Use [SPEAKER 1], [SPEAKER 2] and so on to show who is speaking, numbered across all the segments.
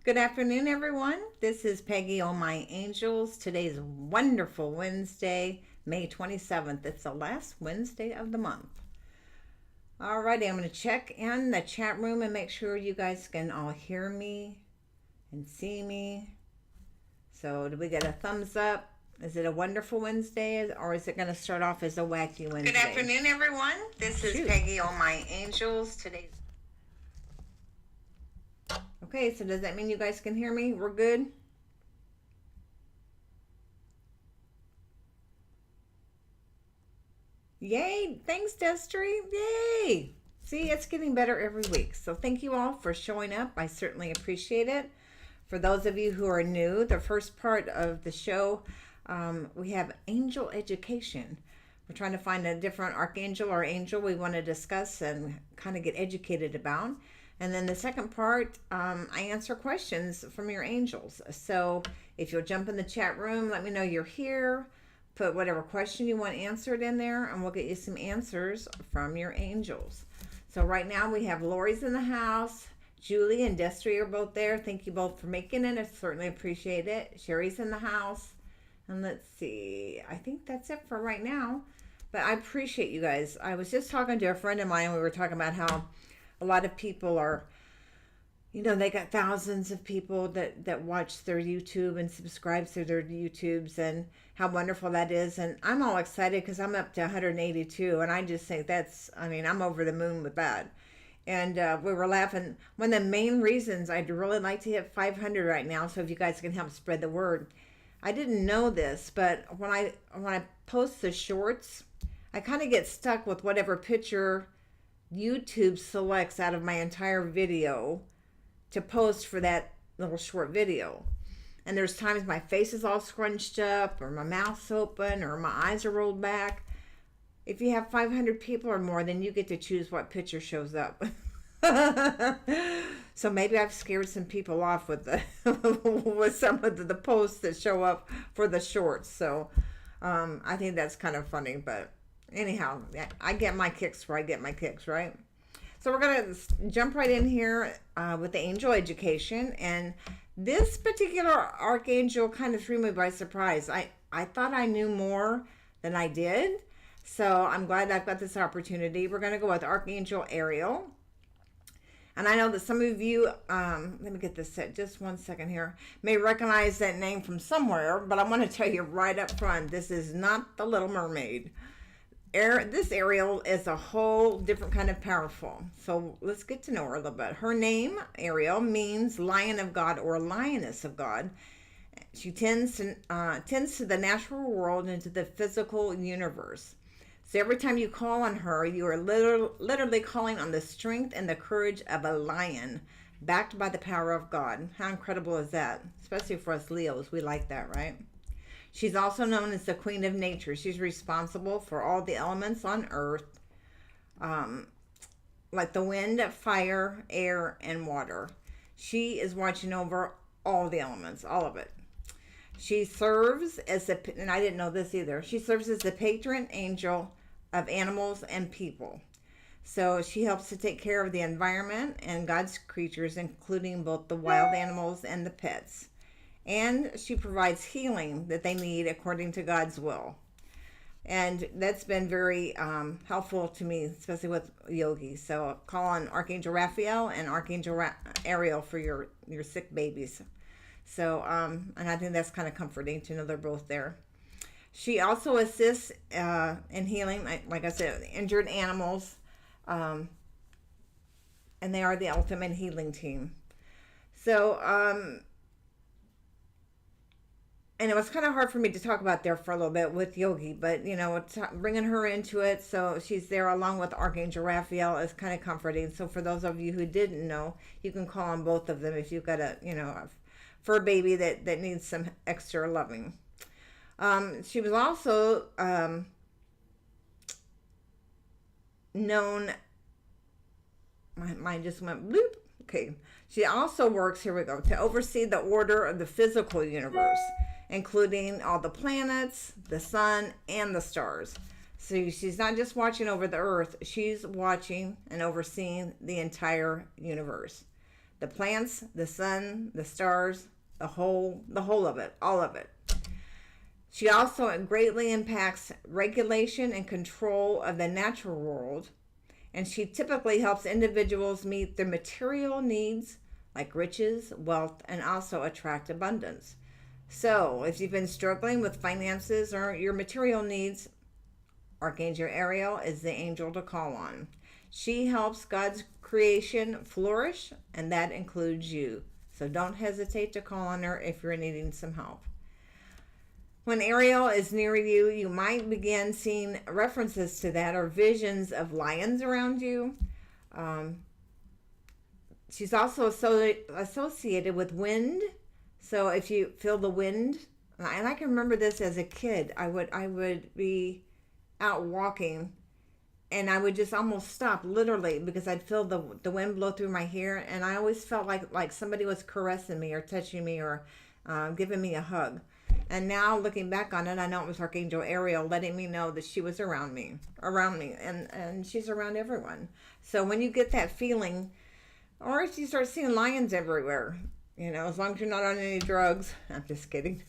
[SPEAKER 1] Good afternoon, everyone. This is Peggy on My Angels. Today's wonderful Wednesday, May 27th. It's the last Wednesday of the month. Alrighty, I'm going to check in the chat room and make sure you guys can all hear me and see me. So, did we get a thumbs up? Is it a wonderful Wednesday or is it going to start off as a wacky Wednesday?
[SPEAKER 2] Good afternoon, everyone. This is Peggy on My Angels. Today's
[SPEAKER 1] Okay, so does that mean you guys can hear me? We're good? Yay! Thanks, Destry. Yay! See, it's getting better every week. So thank you all for showing up. I certainly appreciate it. For those of you who are new, the first part of the show, we have angel education. We're trying to find a different archangel or angel we want to discuss and kind of get educated about. And then the second part, I answer questions from your angels. So if you'll jump in the chat room, let me know you're here. Put whatever question you want answered in there, and we'll get you some answers from your angels. So right now we have Lori's in the house. Julie and Destry are both there. Thank you both for making it. I certainly appreciate it. Sherry's in the house. And let's see. I think that's it for right now. But I appreciate you guys. I was just talking to a friend of mine. We were talking about how a lot of people are, they got thousands of people that watch their YouTube and subscribe to their YouTubes and how wonderful that is. And I'm all excited because I'm up to 182. And I just think I'm over the moon with that. And we were laughing. One of the main reasons I'd really like to hit 500 right now, so if you guys can help spread the word. I didn't know this, but when I post the shorts, I kind of get stuck with whatever picture YouTube selects out of my entire video to post for that little short video. And there's times my face is all scrunched up or my mouth's open or my eyes are rolled back. If you have 500 people or more, then you get to choose what picture shows up. So maybe I've scared some people off with with some of the posts that show up for the shorts. So I think that's kind of funny. But anyhow, I get my kicks where I get my kicks, right? So we're going to jump right in here with the angel education. And this particular archangel kind of threw me by surprise. I thought I knew more than I did. So I'm glad I've got this opportunity. We're going to go with Archangel Ariel. And I know that some of you, let me get this set just 1 second here, may recognize that name from somewhere, but I want to tell you right up front, this is not the Little Mermaid. This Ariel is a whole different kind of powerful. So let's get to know her a little bit. Her name, Ariel, means Lion of God or Lioness of God. She tends to the natural world and to the physical universe. So every time you call on her, you are literally calling on the strength and the courage of a lion, backed by the power of God. How incredible is that? Especially for us Leos, we like that, right? She's also known as the Queen of Nature. She's responsible for all the elements on Earth, like the wind, fire, air, and water. She is watching over all the elements, all of it. She serves as and I didn't know this either, she serves as the patron angel of animals and people. So she helps to take care of the environment and God's creatures, including both the wild animals and the pets. And she provides healing that they need according to God's will. And that's been very helpful to me, especially with yogi. So call on Archangel Raphael and Archangel Ariel for your sick babies. So, and I think that's kind of comforting to know they're both there. She also assists in healing, like I said, injured animals. And they are the ultimate healing team. So, and it was kind of hard for me to talk about there for a little bit with Yogi, but, bringing her into it, so she's there along with Archangel Raphael is kind of comforting. So for those of you who didn't know, you can call on both of them if you've got a fur baby that needs some extra loving. She was also known, my mind just went bloop. Okay. She also works, here we go, to oversee the order of the physical universe, including all the planets, the sun, and the stars. So she's not just watching over the earth, she's watching and overseeing the entire universe. the plants, the sun, the stars, the whole of it, all of it. She also greatly impacts regulation and control of the natural world, and she typically helps individuals meet their material needs like riches, wealth, and also attract abundance. So, if you've been struggling with finances or your material needs, Archangel Ariel is the angel to call on. She helps God's creation flourish, and that includes you. So don't hesitate to call on her if you're needing some help. When Ariel is near you, you might begin seeing references to that or visions of lions around you. She's also associated with wind. So if you feel the wind, and I can remember this as a kid, I would be out walking and I would just almost stop literally because I'd feel the wind blow through my hair, and I always felt like somebody was caressing me or touching me or giving me a hug. And now looking back on it, I know it was Archangel Ariel letting me know that she was around me, and she's around everyone. So when you get that feeling, or if you start seeing lions everywhere, as long as you're not on any drugs, I'm just kidding,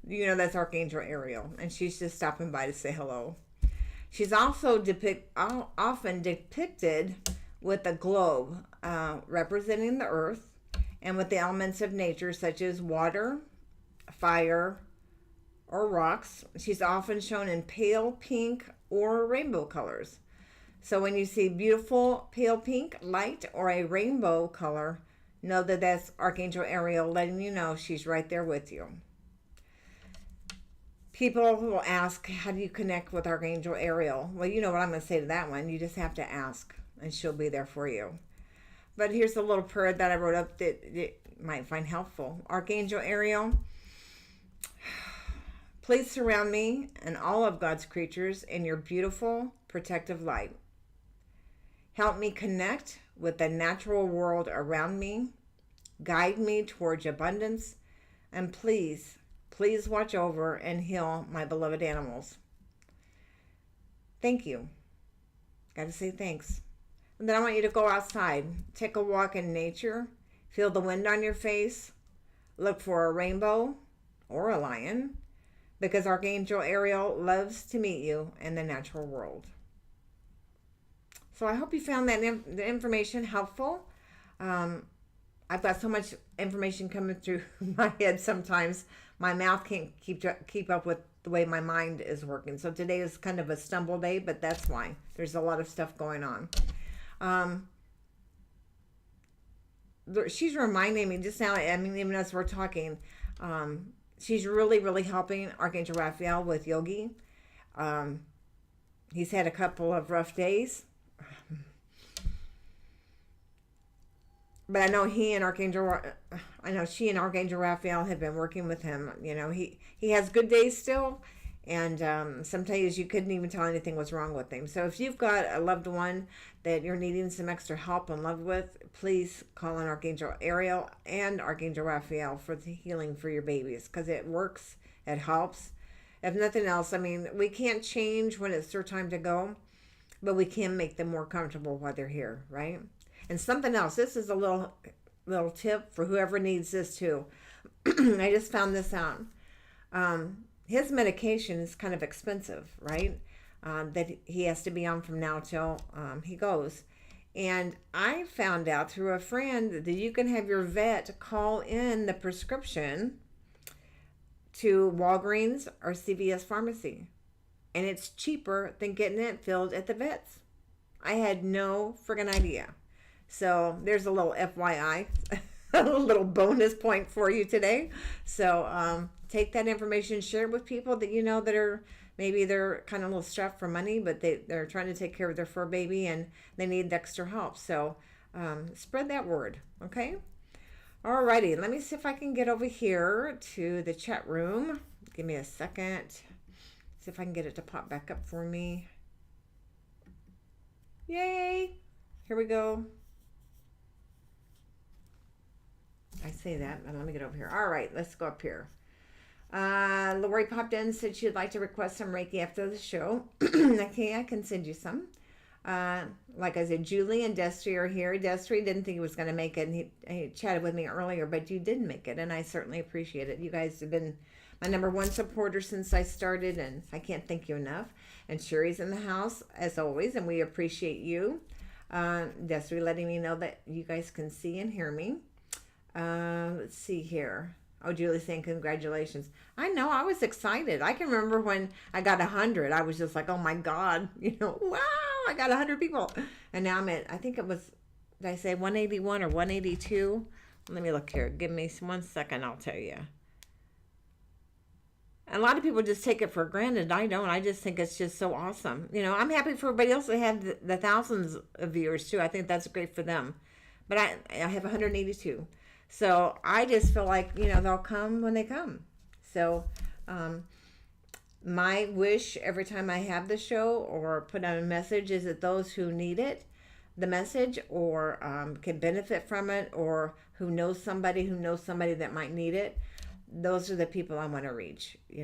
[SPEAKER 1] that's Archangel Ariel, and she's just stopping by to say hello. She's also often depicted with a globe representing the earth and with the elements of nature such as water, fire, or rocks. She's often shown in pale pink or rainbow colors. So when you see beautiful pale pink light or a rainbow color, know that that's Archangel Ariel letting you know she's right there with you. People will ask, how do you connect with Archangel Ariel? Well, you know what I'm going to say to that one. You just have to ask, and she'll be there for you. But here's a little prayer that I wrote up that you might find helpful. Archangel Ariel, please surround me and all of God's creatures in your beautiful, protective light. Help me connect with the natural world around me. Guide me towards abundance. And please watch over and heal my beloved animals. Thank you. Got to say thanks. And then I want you to go outside, take a walk in nature, feel the wind on your face, look for a rainbow or a lion, because Archangel Ariel loves to meet you in the natural world. So I hope you found that the information helpful. I've got so much information coming through my head sometimes. My mouth can't keep up with the way my mind is working. So today is kind of a stumble day, but that's why. There's a lot of stuff going on. She's reminding me just now, even as we're talking, she's really, really helping Archangel Raphael with yogi. He's had a couple of rough days. But I know she and Archangel Raphael have been working with him. He has good days still, and sometimes you couldn't even tell anything was wrong with him. So if you've got a loved one that you're needing some extra help and love with, please call on Archangel Ariel and Archangel Raphael for the healing for your babies, because it works, it helps. If nothing else, we can't change when it's their time to go, but we can make them more comfortable while they're here, right? And something else, this is a little tip for whoever needs this too. I just found this out. His medication is kind of expensive, right? That he has to be on from now till he goes. And I found out through a friend that you can have your vet call in the prescription to Walgreens or CVS Pharmacy. And it's cheaper than getting it filled at the vet's. I had no friggin' idea. So there's a little FYI, a little bonus point for you today. So take that information, share it with people that you know that are, maybe they're kind of a little strapped for money, but they're trying to take care of their fur baby and they need extra help. So spread that word, okay? Alrighty, let me see if I can get over here to the chat room. Give me a second. See if I can get it to pop back up for me. Yay! Here we go. I say that, but let me get over here. All right, let's go up here. Lori popped in, said she'd like to request some Reiki after the show. Okay, I can send you some. Like I said, Julie and Destry are here. Destry didn't think he was going to make it, and he chatted with me earlier, but you did make it, and I certainly appreciate it. You guys have been my number one supporter since I started, and I can't thank you enough. And Sherry's in the house, as always, and we appreciate you. Destry letting me know that you guys can see and hear me. Let's see here. Oh, Julie's saying congratulations. I know, I was excited. I can remember when I got 100. I was just like, oh my God, wow, I got 100 people. And now I'm at, I think it was, did I say 181 or 182? Let me look here. Give me 1 second, I'll tell you. A lot of people just take it for granted. I don't. I just think it's just so awesome. I'm happy for everybody else that have the thousands of viewers too. I think that's great for them. But I have 182. So I just feel like, they'll come when they come. So my wish every time I have the show or put out a message is that those who need it, the message, or can benefit from it, or who knows somebody that might need it, those are the people I want to reach. I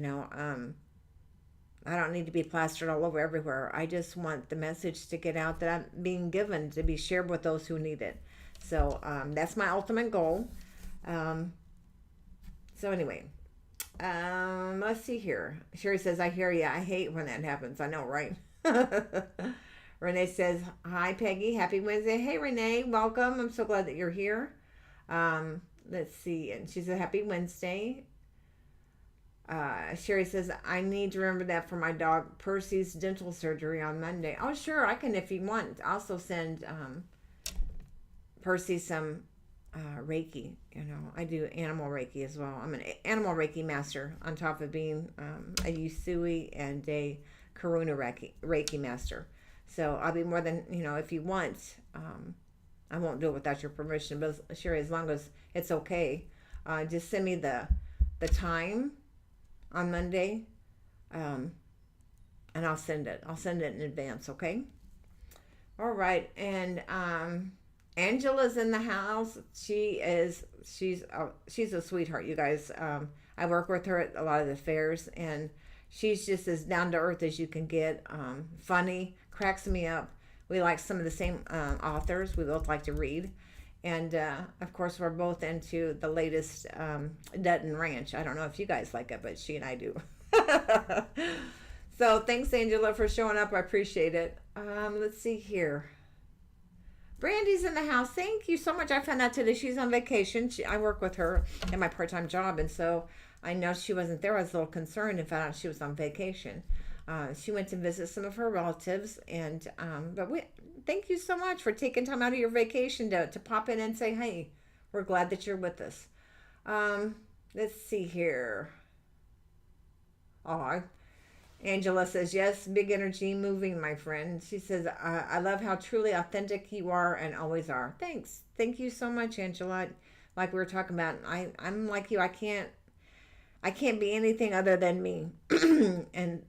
[SPEAKER 1] don't need to be plastered all over everywhere. I just want the message to get out that I'm being given to be shared with those who need it. So that's my ultimate goal. So anyway, let's see here. Sherry says, I hear ya. I hate when that happens. I know, right? Renee says, hi, Peggy. Happy Wednesday. Hey, Renee. Welcome. I'm so glad that you're here. Let's see. And she said, happy Wednesday. Sherry says, I need to remember that for my dog Percy's dental surgery on Monday. Oh, sure. I can, if you want, also send Percy some Reiki. I do animal Reiki as well. I'm an animal Reiki master on top of being a Usui and a Karuna Reiki master. So I'll be more than, if you want, I won't do it without your permission, but sure, as long as it's okay, just send me the time on Monday, and I'll send it. I'll send it in advance, okay? All right, and Angela's in the house. She's a sweetheart, you guys. I work with her at a lot of the fairs, and she's just as down to earth as you can get. Funny, cracks me up. We like some of the same authors. We both like to read. And, of course, we're both into the latest Dutton Ranch. I don't know if you guys like it, but she and I do. So thanks, Angela, for showing up. I appreciate it. Let's see here. Brandy's in the house. Thank you so much. I found out today she's on vacation. I work with her in my part-time job, and so I know she wasn't there. I was a little concerned and found out she was on vacation. She went to visit some of her relatives, and thank you so much for taking time out of your vacation to pop in and say, hey, we're glad that you're with us. Let's see here. Oh, Angela says, yes, big energy moving, my friend. She says, I love how truly authentic you are and always are. Thanks. Thank you so much, Angela. Like we were talking about, I'm like you. I can't be anything other than me. And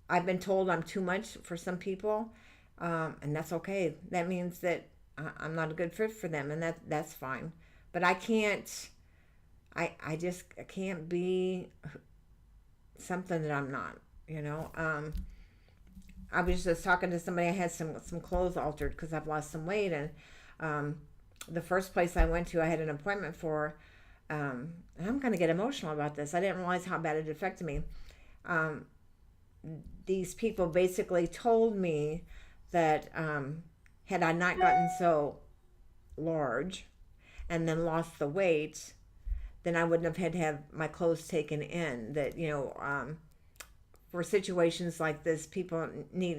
[SPEAKER 1] I've been told I'm too much for some people, and that's okay. That means that I'm not a good fit for them, and that's fine. But I can't be something that I'm not. I was just talking to somebody. I had some clothes altered because I've lost some weight, and the first place I went to, I had an appointment for. And I'm going to get emotional about this. I didn't realize how bad it affected me. These people basically told me that had I not gotten so large and then lost the weight, then I wouldn't have had to have my clothes taken in. That, for situations like this, people need,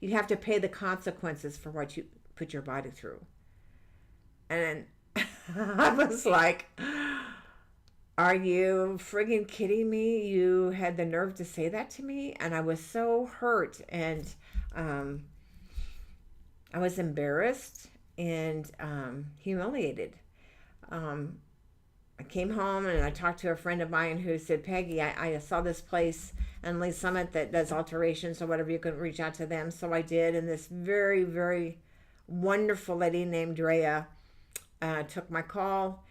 [SPEAKER 1] you have to pay the consequences for what you put your body through. And I was like, are you friggin' kidding me? You had the nerve to say that to me? And I was so hurt, and I was embarrassed and humiliated. I came home and I talked to a friend of mine who said, Peggy, I saw this place in Lee Summit that does alterations or whatever. You can reach out to them. So I did. And this very, very wonderful lady named Drea took my call,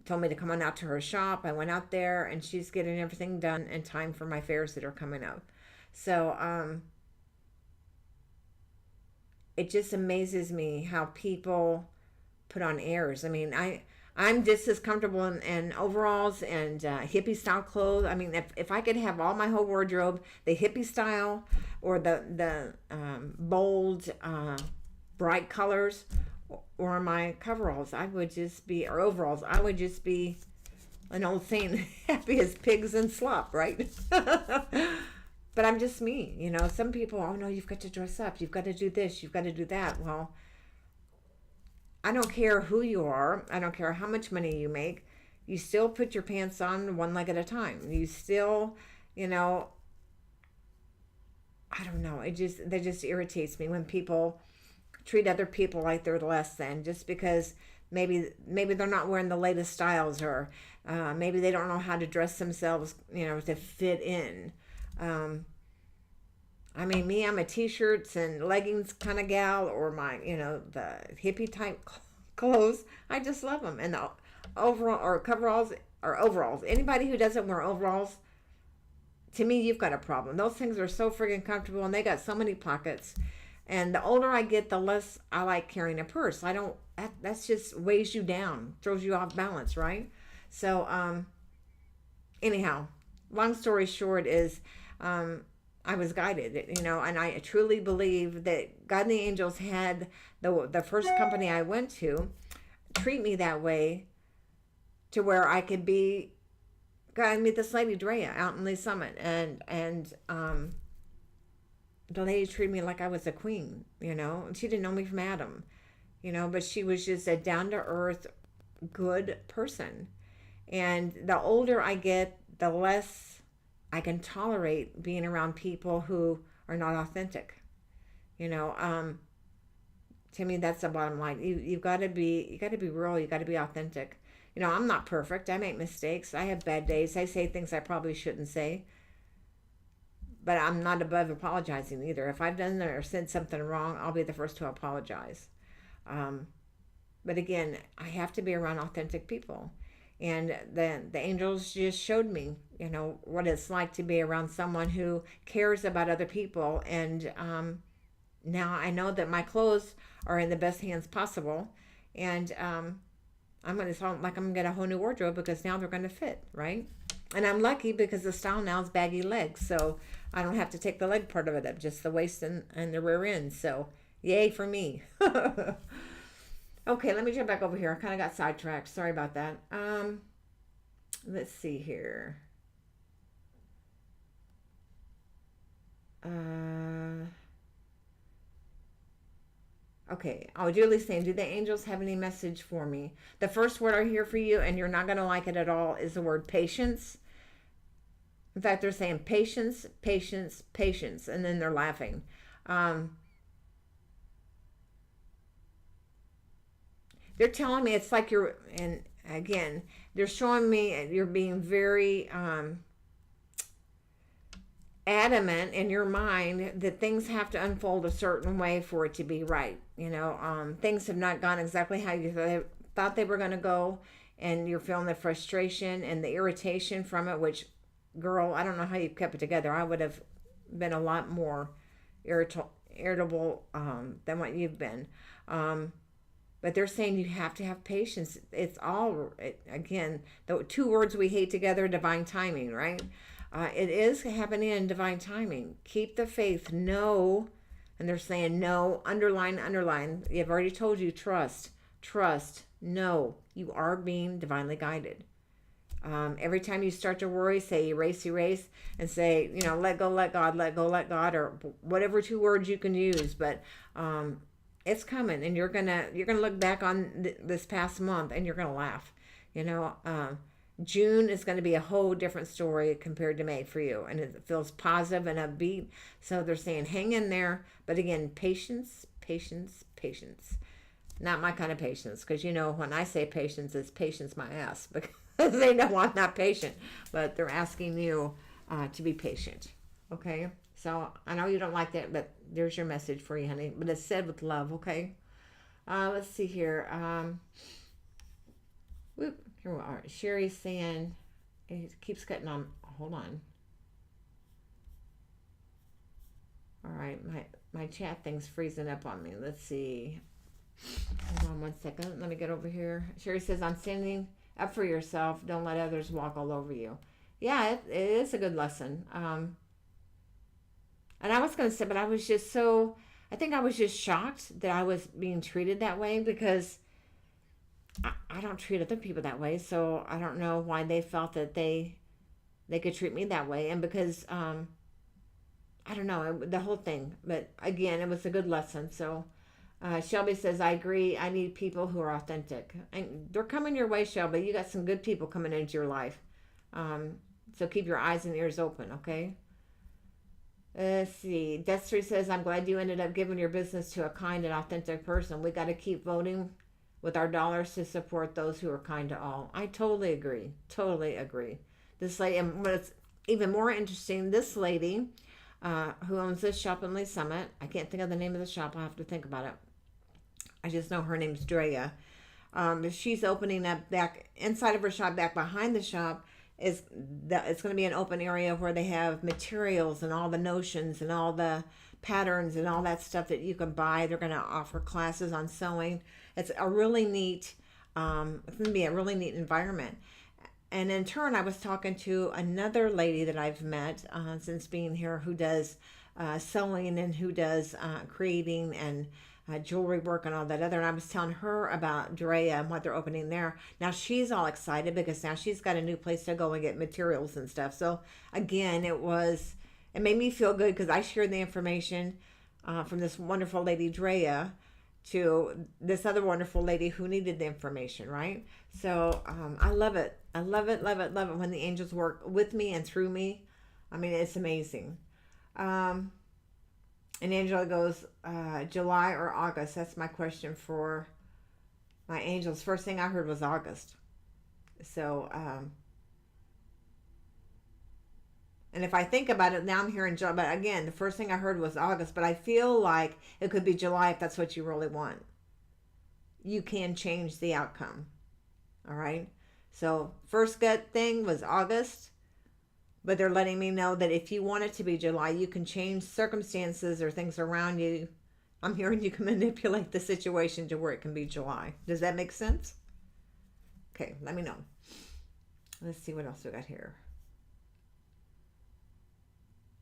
[SPEAKER 1] told me to come on out to her shop. I went out there, and she's getting everything done in time for my fairs that are coming up. So it just amazes me how people put on airs. I mean, I'm just as comfortable in overalls and hippie style clothes. I mean, if I could have all my whole wardrobe, the hippie style or the bold, bright colors, or my coveralls, I would just be, or overalls, I would just be an old saying, happy as pigs in slop, right? But I'm just me, you know. Some people, oh no, you've got to dress up, you've got to do this, you've got to do that. Well, I don't care who you are, I don't care how much money you make, you still put your pants on one leg at a time. You still, you know, I don't know. That just irritates me when people treat other people like they're less than just because maybe they're not wearing the latest styles, or maybe they don't know how to dress themselves, you know, to fit in. Um, I mean, me, I'm a t-shirts and leggings kind of gal, or my, you know, the hippie type clothes. I just love them. And the overall or coveralls or overalls. Anybody who doesn't wear overalls, to me, you've got a problem. Those things are so friggin' comfortable, and they got so many pockets. And the older I get, the less I like carrying a purse. I don't. That's just weighs you down, throws you off balance, right? So, anyhow, long story short is, I was guided, you know, and I truly believe that God and the angels had the first company I went to treat me that way, to where I could be. God, I met this lady Drea out in Lee Summit, and the lady treated me like I was a queen, you know. And she didn't know me from Adam, you know, but she was just a down to earth, good person. And the older I get, the less I can tolerate being around people who are not authentic. You know, to me, that's the bottom line. You got to be real. You got to be authentic. You know, I'm not perfect. I make mistakes. I have bad days. I say things I probably shouldn't say. But I'm not above apologizing either. If I've done or said something wrong, I'll be the first to apologize. Um, but again, I have to be around authentic people. And the angels just showed me, you know, what it's like to be around someone who cares about other people. And now I know that my clothes are in the best hands possible. And I'm going to sound like I'm going to get a whole new wardrobe, because now they're going to fit, right? And I'm lucky because the style now is baggy legs. So I don't have to take the leg part of it up, just the waist and the rear end. So yay for me. Okay, let me jump back over here. I kind of got sidetracked. Sorry about that. Let's see here. Okay. Oh, Julie's saying, do the angels have any message for me? The first word I hear for you, and you're not going to like it at all, is the word patience. In fact, they're saying patience, patience, patience, and then they're laughing. Um, they're telling me it's like you're, and again, they're showing me you're being very adamant in your mind that things have to unfold a certain way for it to be right. You know, things have not gone exactly how you thought they were going to go, and you're feeling the frustration and the irritation from it, which, girl, I don't know how you kept it together. I would have been a lot more irritable than what you've been. But they're saying you have to have patience. It's all, again, the two words we hate together, divine timing, right? It is happening in divine timing. Keep the faith. No, and they're saying no, underline, underline. You've already told you, trust, trust. No, you are being divinely guided. Every time you start to worry, say erase, erase, and say, you know, let go, let God, let go, let God, or whatever two words you can use. But it's coming, and you're gonna look back on this past month, and you're gonna laugh. You know, June is going to be a whole different story compared to May for you, and it feels positive and upbeat. So they're saying hang in there, but again, patience, patience, patience. Not my kind of patience, because you know when I say patience, it's patience my ass, because they know I'm not patient. But they're asking you to be patient. Okay, so I know you don't like that, but there's your message for you, honey. But it's said with love. Okay. Let's see here. Whoop, here we are. Sherry's saying, it keeps cutting on. Hold on. All right, my chat thing's freezing up on me. Let's see. Hold on one second. Let me get over here. Sherry says, I'm standing up for yourself. Don't let others walk all over you. Yeah, it is a good lesson. And I was going to say, but I was just so, I think I was just shocked that I was being treated that way because I don't treat other people that way. So I don't know why they felt that they could treat me that way. And because, I don't know, the whole thing. But again, it was a good lesson. So Shelby says, I agree. I need people who are authentic. And they're coming your way, Shelby. You got some good people coming into your life. So keep your eyes and ears open, okay? Let's see. Destry says, I'm glad you ended up giving your business to a kind and authentic person. We got to keep voting with our dollars to support those who are kind to all. I totally agree. Totally agree. This lady, and what's even more interesting, this lady who owns this shop in Lee Summit, I can't think of the name of the shop. I'll have to think about it. I just know her name's Drea. She's opening up back inside of her shop, back behind the shop, is that it's going to be an open area where they have materials and all the notions and all the patterns and all that stuff that you can buy. They're going to offer classes on sewing. It's a really neat, it's going to be a really neat environment. And in turn, I was talking to another lady that I've met since being here who does sewing and who does creating and jewelry work and all that other. And I was telling her about Drea and what they're opening there. Now she's all excited because now she's got a new place to go and get materials and stuff. So again, it made me feel good because I shared the information from this wonderful lady Drea to this other wonderful lady who needed the information, right? So I love it. I love it, love it, love it when the angels work with me and through me. I mean, it's amazing. And Angela goes, July or August? That's my question for my angels. First thing I heard was August. So, and if I think about it, now I'm hearing July. But again, the first thing I heard was August. But I feel like it could be July if that's what you really want. You can change the outcome. All right? So, first gut thing was August. But they're letting me know that if you want it to be July, you can change circumstances or things around you. I'm hearing you can manipulate the situation to where it can be July. Does that make sense? Okay, let me know. Let's see what else we got here.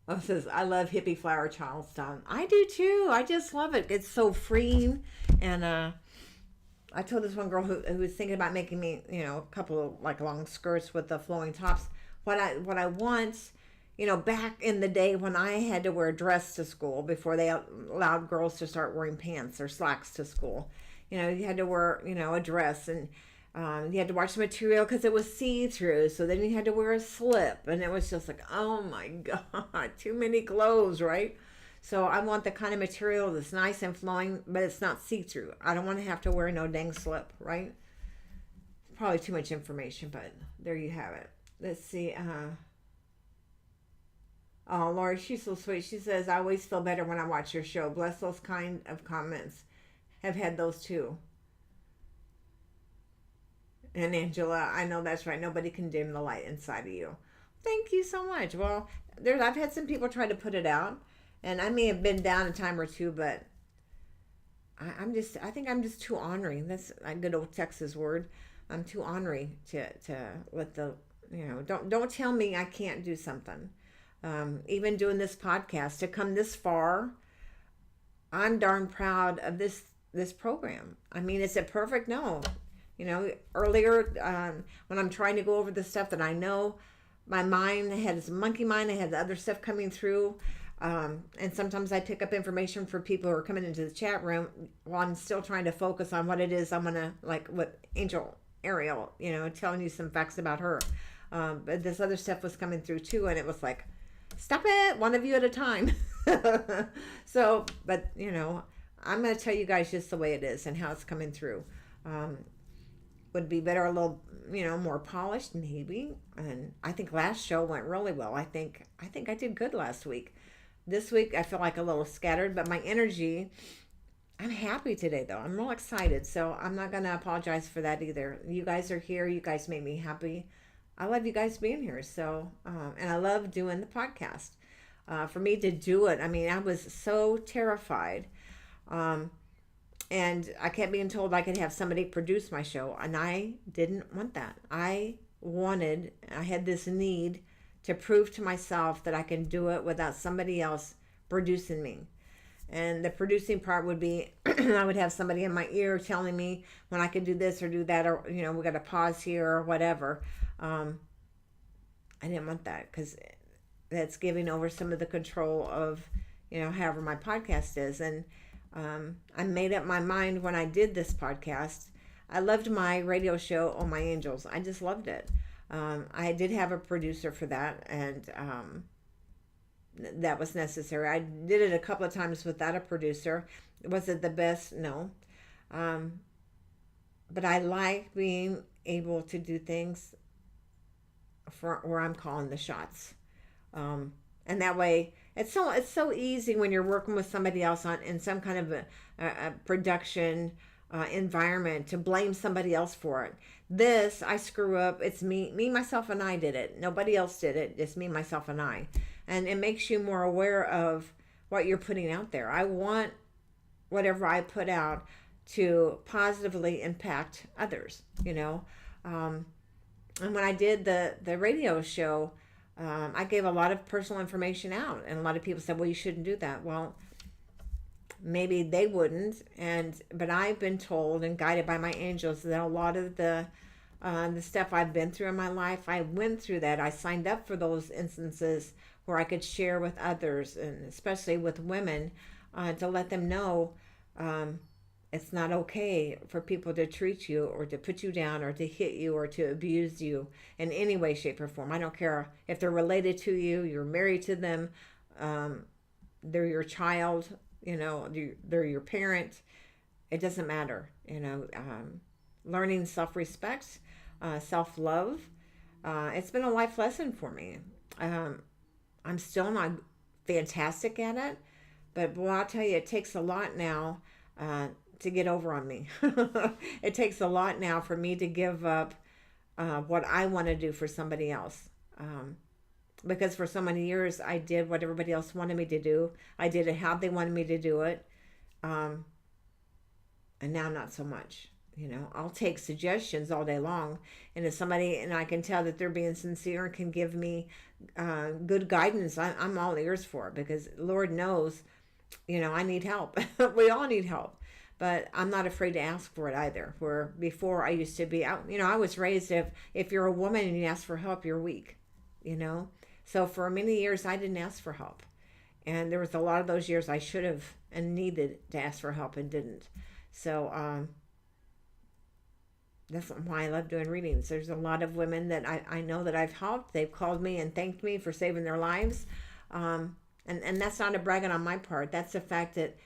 [SPEAKER 1] Oh, it says, I love hippie flower Charleston. I do too. I just love it. It's so freeing. And I told this one girl who was thinking about making me, a couple of like long skirts with the flowing tops. What I want, back in the day when I had to wear a dress to school before they allowed girls to start wearing pants or slacks to school. You had to wear, a dress and you had to watch the material because it was see-through. So then you had to wear a slip and it was just like, oh my God, too many clothes, right? So I want the kind of material that's nice and flowing, but it's not see-through. I don't want to have to wear no dang slip, right? Probably too much information, but there you have it. Let's see. Oh, Lori, she's so sweet. She says, I always feel better when I watch your show. Bless those kind of comments. Have had those too. And Angela, I know that's right. Nobody can dim the light inside of you. Thank you so much. Well, I've had some people try to put it out. And I may have been down a time or two, but I think I'm just too ornery. That's a good old Texas word. I'm too ornery to let the... don't tell me I can't do something. Even doing this podcast, to come this far, I'm darn proud of this program. I mean, is it perfect? No. Earlier when I'm trying to go over the stuff that I know, my mind had this monkey mind. I had the other stuff coming through. And sometimes I pick up information for people who are coming into the chat room while I'm still trying to focus on what it is I'm going to, like what Angel Ariel, telling you some facts about her. But this other stuff was coming through too, and it was like, stop it, one of you at a time. So, but I'm going to tell you guys just the way it is and how it's coming through. Would be better a little, more polished maybe. And I think last show went really well. I think I did good last week. This week I feel like a little scattered, but my energy, I'm happy today though. I'm real excited. So I'm not going to apologize for that either. You guys are here. You guys make me happy. I love you guys being here. So, and I love doing the podcast. for me to do it. I mean, I was so terrified. And I kept being told I could have somebody produce my show, and I didn't want that. I had this need to prove to myself that I can do it without somebody else producing me. And the producing part would be I would have somebody in my ear telling me when I could do this or do that, or, we got to pause here or whatever. I didn't want that, because that's giving over some of the control of, however my podcast is. And I made up my mind when I did this podcast. I loved my radio show, Oh My Angels. I just loved it. I did have a producer for that, and that was necessary. I did it a couple of times without a producer. Was it the best? No. But I like being able to do things where I'm calling the shots. And that way, it's so easy when you're working with somebody else in some kind of a production environment to blame somebody else for it. This, I screw up. It's me, myself, and I did it. Nobody else did it. It's me, myself, and I. And it makes you more aware of what you're putting out there. I want whatever I put out to positively impact others, And when I did the radio show, I gave a lot of personal information out, and a lot of people said, well, you shouldn't do that. Well, maybe they wouldn't, but I've been told and guided by my angels that a lot of the stuff I've been through in my life, I went through that. I signed up for those instances where I could share with others, and especially with women, to let them know it's not okay for people to treat you or to put you down or to hit you or to abuse you in any way, shape, or form. I don't care if they're related to you, you're married to them, they're your child, they're your parent. It doesn't matter. Learning self-respect, self-love. It's been a life lesson for me. I'm still not fantastic at it, but boy, I'll tell you, it takes a lot now to get over on me. It takes a lot now for me to give up what I want to do for somebody else. Because for so many years, I did what everybody else wanted me to do. I did it how they wanted me to do it. And now not so much. I'll take suggestions all day long. And if and I can tell that they're being sincere and can give me good guidance, I'm all ears for it, because Lord knows, I need help. We all need help. But I'm not afraid to ask for it either. Where before I used to be out, I was raised, if you're a woman and you ask for help, you're weak, So for many years, I didn't ask for help. And there was a lot of those years I should have and needed to ask for help and didn't. So that's why I love doing readings. There's a lot of women that I know that I've helped. They've called me and thanked me for saving their lives. And that's not a bragging on my part. That's the fact that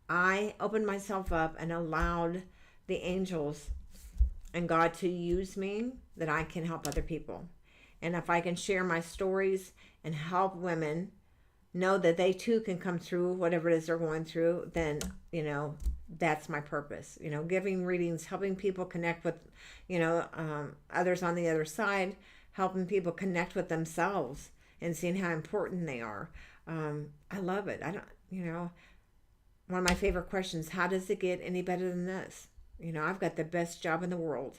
[SPEAKER 1] I opened myself up and allowed the angels and God to use me, that I can help other people. And if I can share my stories and help women know that they too can come through whatever it is they're going through, then, that's my purpose. Giving readings, helping people connect with, others on the other side, helping people connect with themselves and seeing how important they are. I love it. One of my favorite questions, how does it get any better than this? I've got the best job in the world,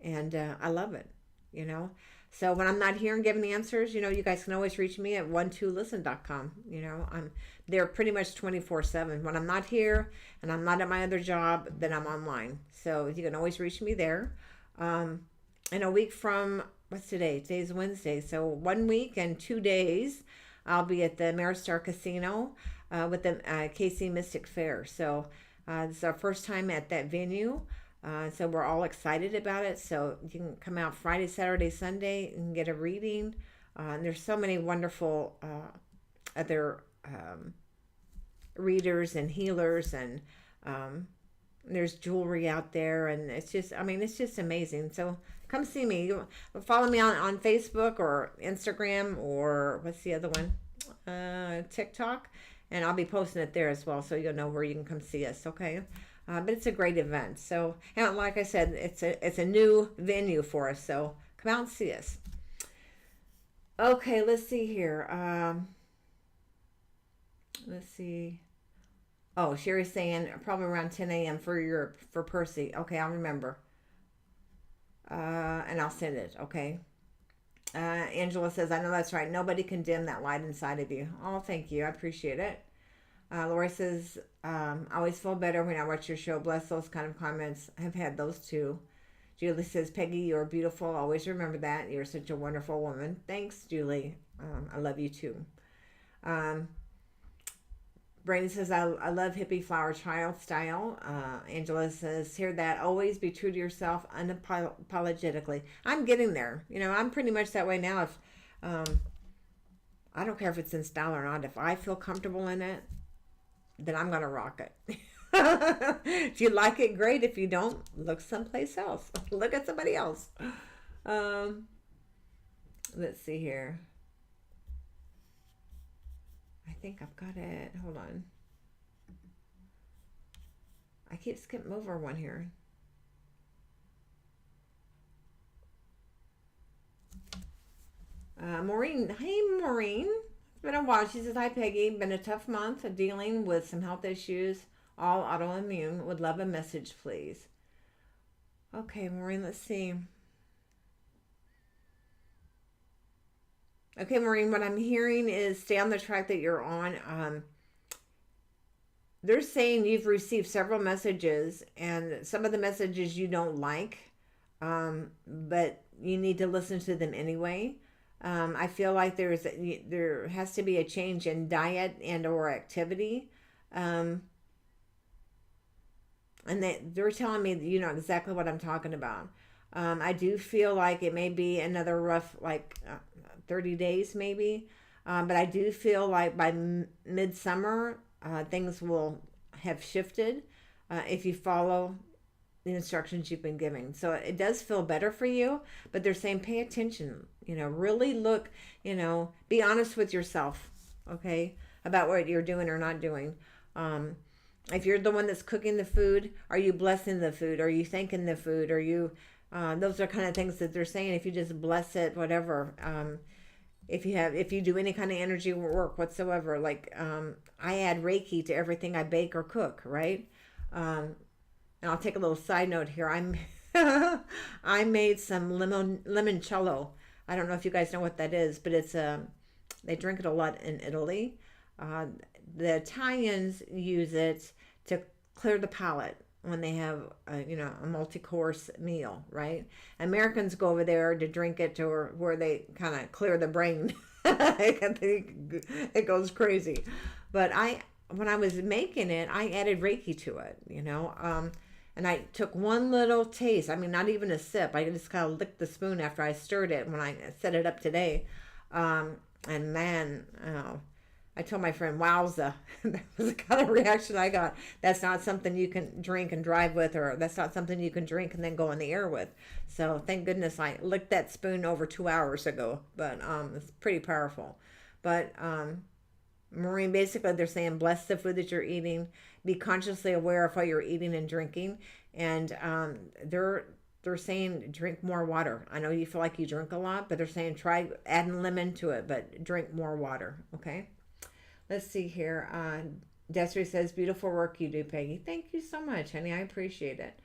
[SPEAKER 1] and I love it, So when I'm not here and giving the answers, you guys can always reach me at 12listen.com. I'm there pretty much 24/7. When I'm not here and I'm not at my other job, then I'm online. So you can always reach me there. In a week from, what's today? Today's Wednesday. So 1 week and 2 days, I'll be at the Ameristar Casino with the KC Mystic Fair. So this is our first time at that venue. So we're all excited about it. So you can come out Friday, Saturday, Sunday and get a reading. And there's so many wonderful other readers and healers, and there's jewelry out there, and it's just amazing. So come see me. Follow me on Facebook or Instagram, or what's the other one? TikTok. And I'll be posting it there as well, so you'll know where you can come see us, okay? But it's a great event. So, and like I said, it's a new venue for us, so come out and see us. Okay, let's see here. Let's see. Oh, Sherry's saying probably around 10 a.m. for Europe for Percy. Okay, I'll remember. And I'll send it. Okay. Angela says, I know that's right. Nobody can dim that light inside of you. Oh, thank you. I appreciate it. Lori says, I always feel better when I watch your show. Bless those kind of comments. I've had those too. Julie says, Peggy, you're beautiful. Always remember that. You're such a wonderful woman. Thanks, Julie. I love you too. Brandon says, I love hippie flower child style. Angela says, hear that. Always be true to yourself unapologetically. I'm getting there. You know, I'm pretty much that way now. If I don't care if it's in style or not. If I feel comfortable in it, then I'm going to rock it. If you like it, great. If you don't, look someplace else. Look at somebody else. Let's see here. I think I've got it. Hold on. I keep skipping over one here. Maureen. Hey, Maureen. It's been a while. She says, hi, Peggy. Been a tough month of dealing with some health issues, all autoimmune. Would love a message, please. Okay, Maureen, let's see. Okay, Maureen, what I'm hearing is stay on the track that you're on. They're saying you've received several messages, and some of the messages you don't like, but you need to listen to them anyway. I feel like there has to be a change in diet and or activity. And they're telling me that you know exactly what I'm talking about. I do feel like it may be another rough, 30 days maybe. But I do feel like by midsummer, things will have shifted if you follow the instructions you've been giving. So it does feel better for you, but they're saying pay attention, really look, be honest with yourself, okay, about what you're doing or not doing. If you're the one that's cooking the food, are you blessing the food? Are you thanking the food? Are you, those are kind of things that they're saying. If you just bless it, whatever, if you do any kind of energy work whatsoever, I add Reiki to everything I bake or cook, right? And I'll take a little side note here. I made some limoncello. I don't know if you guys know what that is, but it's they drink it a lot in Italy. The Italians use it to clear the palate when they have a multi-course meal, right? Americans go over there to drink it to where they kind of clear the brain. It goes crazy. But when I was making it, I added Reiki to it, and I took one little taste. I mean, not even a sip. I just kind of licked the spoon after I stirred it when I set it up today. And man, I told my friend, wowza. That was the kind of reaction I got. That's not something you can drink and drive with, or that's not something you can drink and then go in the air with. So thank goodness I licked that spoon over 2 hours ago. But it's pretty powerful. But Maureen, basically they're saying bless the food that you're eating. Be consciously aware of what you're eating and drinking. And they're saying drink more water. I know you feel like you drink a lot, but they're saying try adding lemon to it, but drink more water, okay? Let's see here. Desiree says, beautiful work you do, Peggy. Thank you so much, honey. I appreciate it.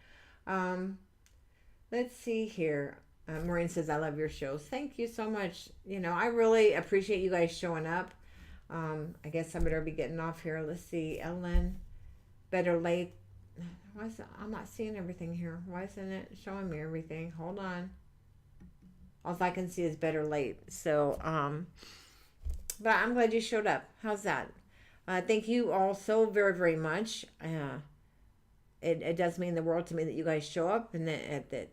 [SPEAKER 1] Let's see here. Maureen says, I love your shows. Thank you so much. I really appreciate you guys showing up. I guess I better be getting off here. Let's see. Ellen, better late. Why is it, I'm not seeing everything here. Why isn't it showing me everything? Hold on. All I can see is better late. So, but I'm glad you showed up. How's that? Thank you all so very, very much. It does mean the world to me that you guys show up and that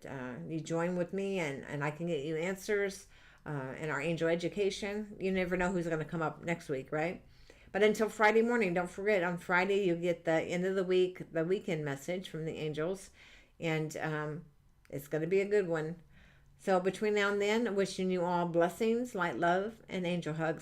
[SPEAKER 1] you join with me and I can get you answers in our angel education. You never know who's going to come up next week, right? But until Friday morning, don't forget, on Friday you get the end of the week, the weekend message from the angels. And it's going to be a good one. So between now and then, wishing you all blessings, light, love, and angel hugs.